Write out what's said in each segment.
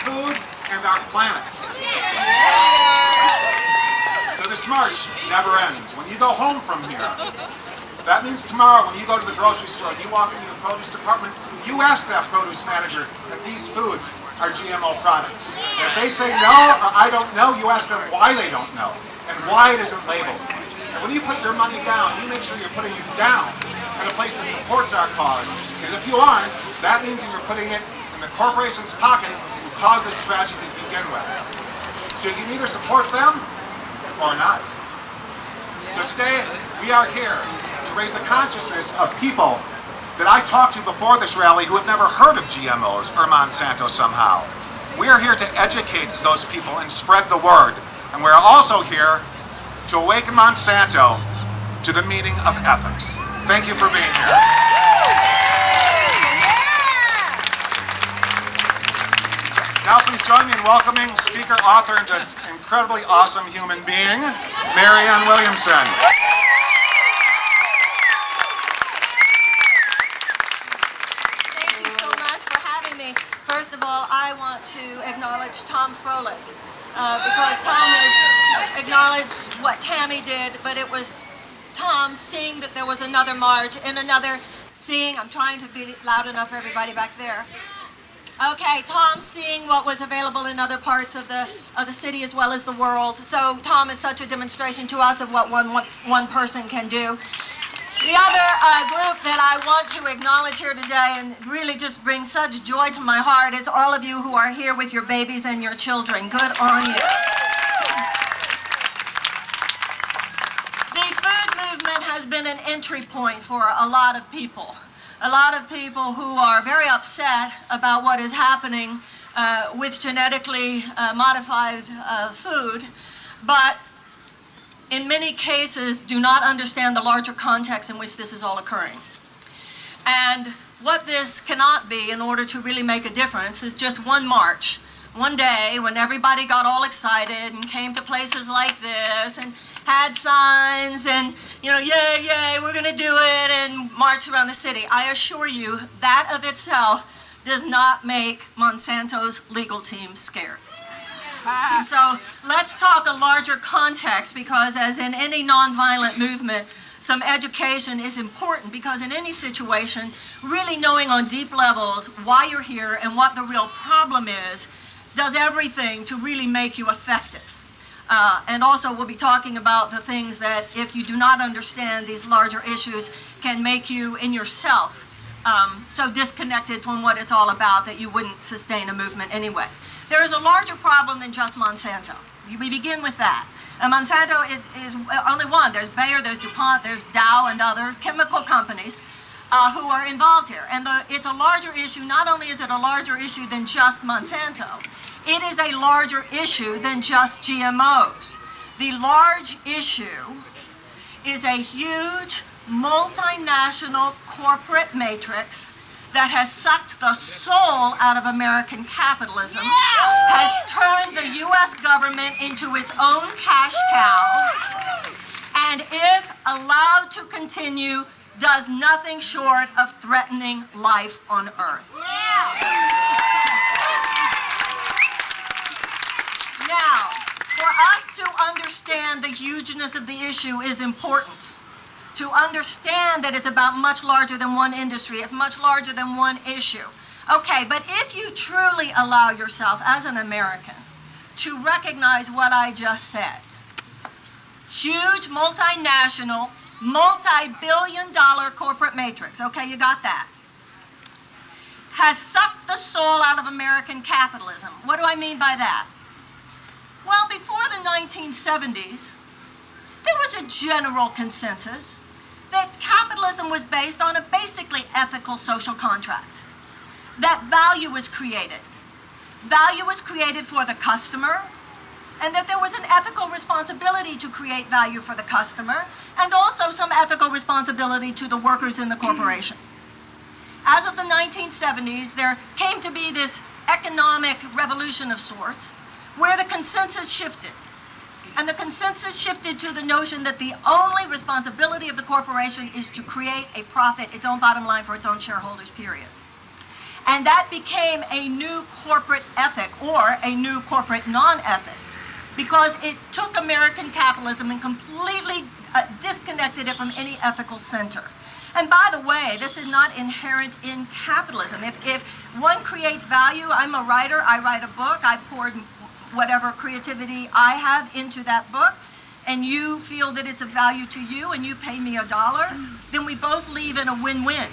food and our planet. So this march never ends. When you go home from here, that means tomorrow when you go to the grocery store and you walk into the produce department, you ask that produce manager if these foods are GMO products. And if they say no or I don't know, you ask them why they don't know and why it isn't labeled. And when you put your money down, you make sure you're putting it down at a place that supports our cause. Because if you aren't, that means you're putting it in the corporation's pocket who caused this tragedy to begin with. So you can either support them or not. So today, we are here to raise the consciousness of people that I talked to before this rally who have never heard of GMOs or Monsanto somehow. We are here to educate those people and spread the word. And we're also here to awaken Monsanto to the meaning of ethics. Thank you for being here. Now please join me in welcoming speaker, author, and just incredibly awesome human being, Marrianne Williamsson. Thank you so much for having me. First of all, I want to acknowledge Tom Froelich, because Tom has acknowledged what Tammy did, but it was Tom seeing that there was another march and another seeing, I'm trying to be loud enough for everybody back there. Okay, Tom seeing what was available in other parts of the city as well as the world. So Tom is such a demonstration to us of what one person can do. The other group that I want to acknowledge here today and really just bring such joy to my heart is all of you who are here with your babies and your children. Good on you. The food movement has been an entry point for a lot of people. A lot of people who are very upset about what is happening with genetically modified food, but in many cases do not understand the larger context in which this is all occurring. And what this cannot be in order to really make a difference is just one march, one day when everybody got all excited and came to places like this and had signs and, you know, yay, yay, we're going to do it, and march around the city. I assure you, that of itself does not make Monsanto's legal team scared. So let's talk a larger context, because as in any nonviolent movement, some education is important, because in any situation, really knowing on deep levels why you're here and what the real problem is does everything to really make you effective. And also we'll be talking about the things that, if you do not understand these larger issues, can make you in yourself so disconnected from what it's all about that you wouldn't sustain a movement anyway. There is a larger problem than just Monsanto. We begin with that. And Monsanto is only one. There's Bayer, there's DuPont, there's Dow, and other chemical companies who are involved here. And it's a larger issue. Not only is it a larger issue than just Monsanto, it is a larger issue than just GMOs. The large issue is a huge multinational corporate matrix that has sucked the soul out of American capitalism, has turned the U.S. government into its own cash cow, and if allowed to continue, does nothing short of threatening life on Earth. Now, for us to understand the hugeness of the issue is important. To understand that it's about much larger than one industry, it's much larger than one issue. Okay, but if you truly allow yourself as an American to recognize what I just said, huge multinational, multi-billion-dollar corporate matrix, okay, you got that, has sucked the soul out of American capitalism. What do I mean by that? Well, before the 1970s, there was a general consensus that capitalism was based on a basically ethical social contract. That value was created. Value was created for the customer, and that there was an ethical responsibility to create value for the customer, and also some ethical responsibility to the workers in the corporation. As of the 1970s, there came to be this economic revolution of sorts, where the consensus shifted. And the consensus shifted to the notion that the only responsibility of the corporation is to create a profit, its own bottom line for its own shareholders, period. And that became a new corporate ethic, or a new corporate non-ethic, because it took American capitalism and completely disconnected it from any ethical center. And by the way, this is not inherent in capitalism. If one creates value, I'm a writer, I write a book, I poured whatever creativity I have into that book, and you feel that it's of value to you and you pay me $1, then we both leave in a win-win.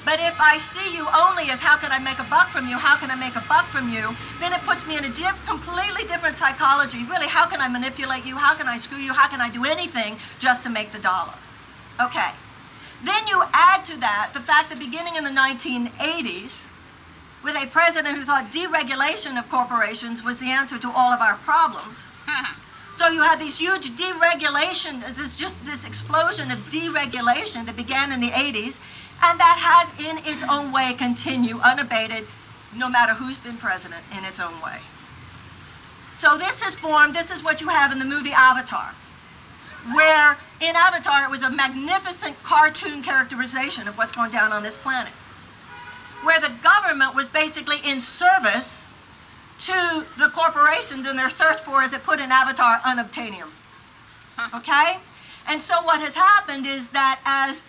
But if I see you only as how can I make a buck from you, how can I make a buck from you, then it puts me in a completely different psychology. Really, how can I manipulate you, how can I screw you, how can I do anything just to make the dollar? Okay. Then you add to that the fact that beginning in the 1980s, with a president who thought deregulation of corporations was the answer to all of our problems. So you had these huge deregulation, this explosion of deregulation that began in the 80s, and that has in its own way continued unabated, no matter who's been president, in its own way. So this is what you have in the movie Avatar, where in Avatar it was a magnificent cartoon characterization of what's going down on this planet, where the government was basically in service to the corporations in their search for, as it put in Avatar, unobtainium. Okay? And so what has happened is that as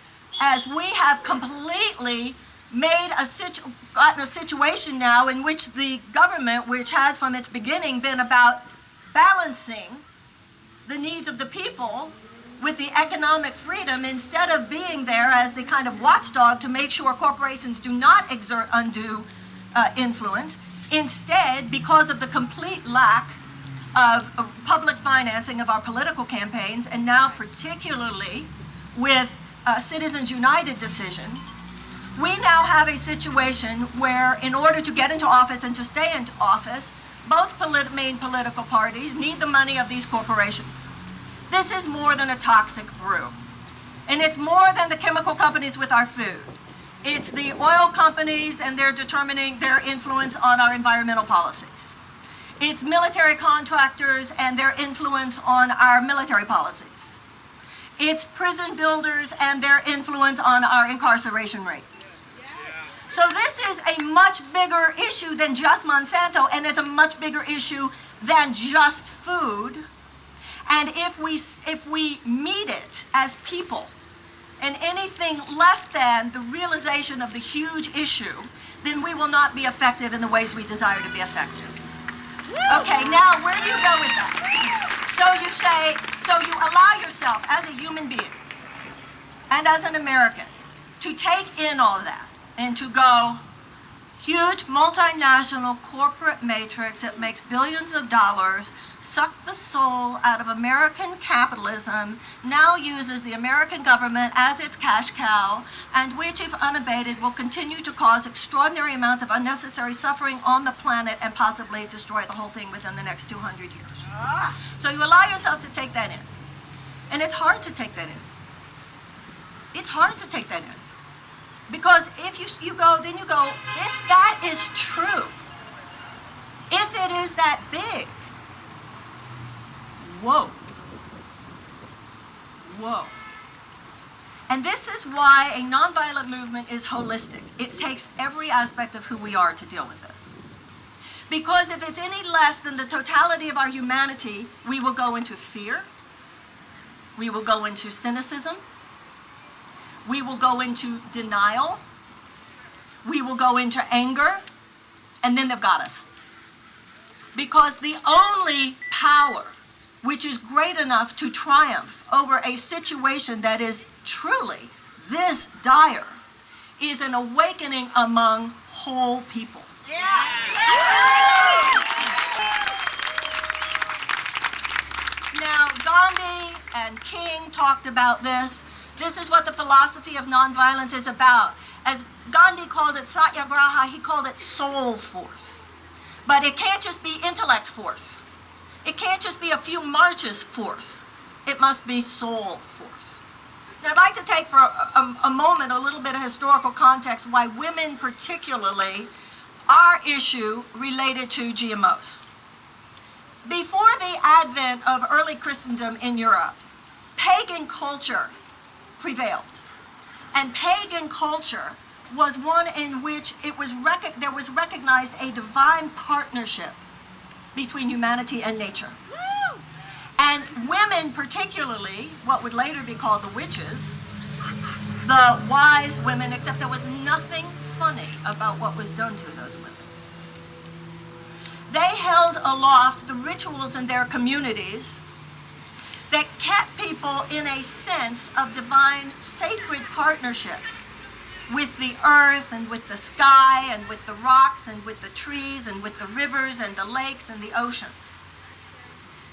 we have completely gotten a situation now in which the government, which has from its beginning been about balancing the needs of the people with the economic freedom, instead of being there as the kind of watchdog to make sure corporations do not exert undue influence, instead, because of the complete lack of public financing of our political campaigns, and now particularly with Citizens United decision, we now have a situation where in order to get into office and to stay in office, both main political parties need the money of these corporations. This is more than a toxic brew. And it's more than the chemical companies with our food. It's the oil companies and they're determining their influence on our environmental policies. It's military contractors and their influence on our military policies. It's prison builders and their influence on our incarceration rate. So this is a much bigger issue than just Monsanto, and it's a much bigger issue than just food. And if we meet it as people, and anything less than the realization of the huge issue, then we will not be effective in the ways we desire to be effective. Okay, now where do you go with that? So you allow yourself as a human being and as an American to take in all of that and to go, huge multinational corporate matrix that makes billions of dollars, suck the soul out of American capitalism, now uses the American government as its cash cow, and which, if unabated, will continue to cause extraordinary amounts of unnecessary suffering on the planet and possibly destroy the whole thing within the next 200 years. So you allow yourself to take that in. And it's hard to take that in. It's hard to take that in. Because if you go, if that is true, if it is that big, whoa. And this is why a nonviolent movement is holistic. It takes every aspect of who we are to deal with this. Because if it's any less than the totality of our humanity, we will go into fear, we will go into cynicism, we will go into denial, we will go into anger, and then they've got us. Because the only power which is great enough to triumph over a situation that is truly this dire is an awakening among whole people. Now, Gandhi and King talked about this. This is what the philosophy of nonviolence is about. As Gandhi called it satyagraha, he called it soul force. But it can't just be intellect force. It can't just be a few marches force. It must be soul force. Now, I'd like to take for a moment a little bit of historical context why women particularly are issue related to GMOs. Before the advent of early Christendom in Europe, pagan culture prevailed. And pagan culture was one in which there was recognized a divine partnership between humanity and nature. And women particularly, what would later be called the witches, the wise women, except there was nothing funny about what was done to those women. They held aloft the rituals in their communities that kept people in a sense of divine sacred partnership with the earth and with the sky and with the rocks and with the trees and with the rivers and the lakes and the oceans.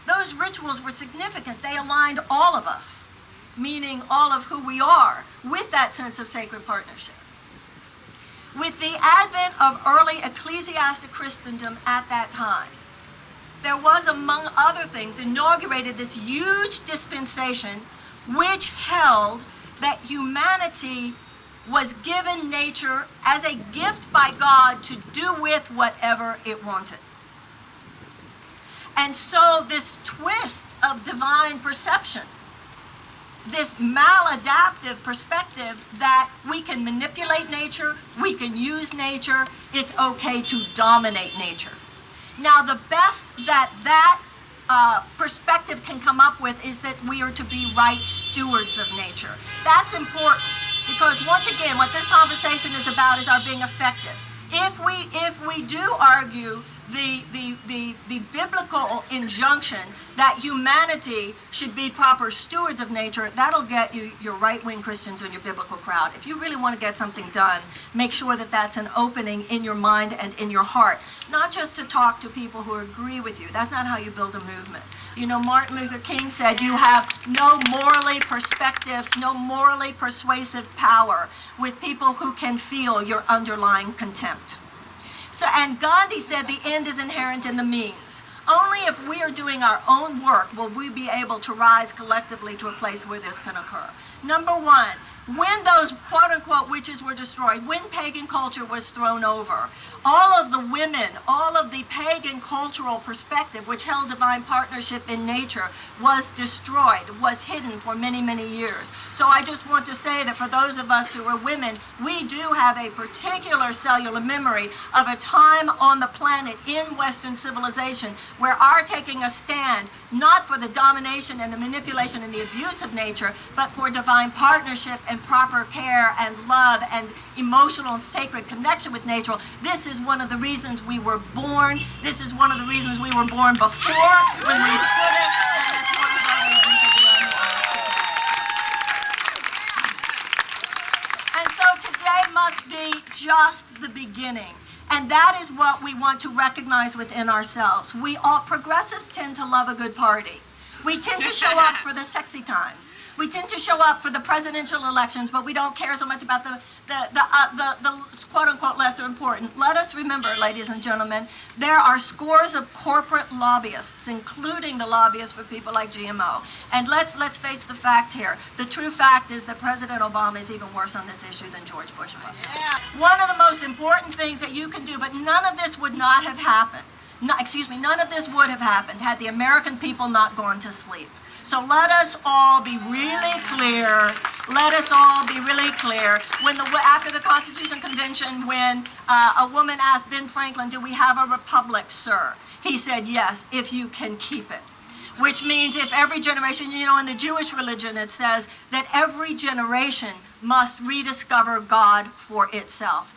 Those rituals were significant. They aligned all of us, meaning all of who we are, with that sense of sacred partnership. With the advent of early ecclesiastic Christendom at that time, there was, among other things, inaugurated this huge dispensation which held that humanity was given nature as a gift by God to do with whatever it wanted. And so this twist of divine perception, this maladaptive perspective that we can manipulate nature, we can use nature, it's okay to dominate nature. Now, the best that perspective can come up with is that we are to be right stewards of nature. That's important because, once again, what this conversation is about is our being effective. If we do argue the biblical injunction that humanity should be proper stewards of nature, that'll get you your right-wing Christians and your biblical crowd. If you really want to get something done, make sure that that's an opening in your mind and in your heart, not just to talk to people who agree with you. That's not how you build a movement. You know, Martin Luther King said you have no morally persuasive power with people who can feel your underlying contempt. So, and Gandhi said the end is inherent in the means. Only if we are doing our own work will we be able to rise collectively to a place where this can occur. Number one, when those quote-unquote witches were destroyed, when pagan culture was thrown over, all of the women, all of the pagan cultural perspective which held divine partnership in nature was destroyed, was hidden for many, many years. So I just want to say that for those of us who are women, we do have a particular cellular memory of a time on the planet in Western civilization where our taking a stand, not for the domination and the manipulation and the abuse of nature, but for divine partnership and proper care and love and emotional and sacred connection with nature. This is one of the reasons we were born. This is one of the reasons we were born before when we stood it, and it's one of the reasons to be on the earth. And so today must be just the beginning. And that is what we want to recognize within ourselves. We all, progressives tend to love a good party. We tend to show up for the sexy times. We tend to show up for the presidential elections, but we don't care so much about the quote-unquote lesser important. Let us remember, ladies and gentlemen, there are scores of corporate lobbyists, including the lobbyists for people like GMO. And let's face the fact here. The true fact is that President Obama is even worse on this issue than George Bush was. Yeah. One of the most important things that you can do, but none of this would not have happened. None of this would have happened had the American people not gone to sleep. So let us all be really clear. Let us all be really clear. After the Constitutional Convention, when a woman asked Ben Franklin, "Do we have a republic, sir?" He said, "Yes, if you can keep it." Which means if every generation, you know, in the Jewish religion, it says that every generation must rediscover God for itself.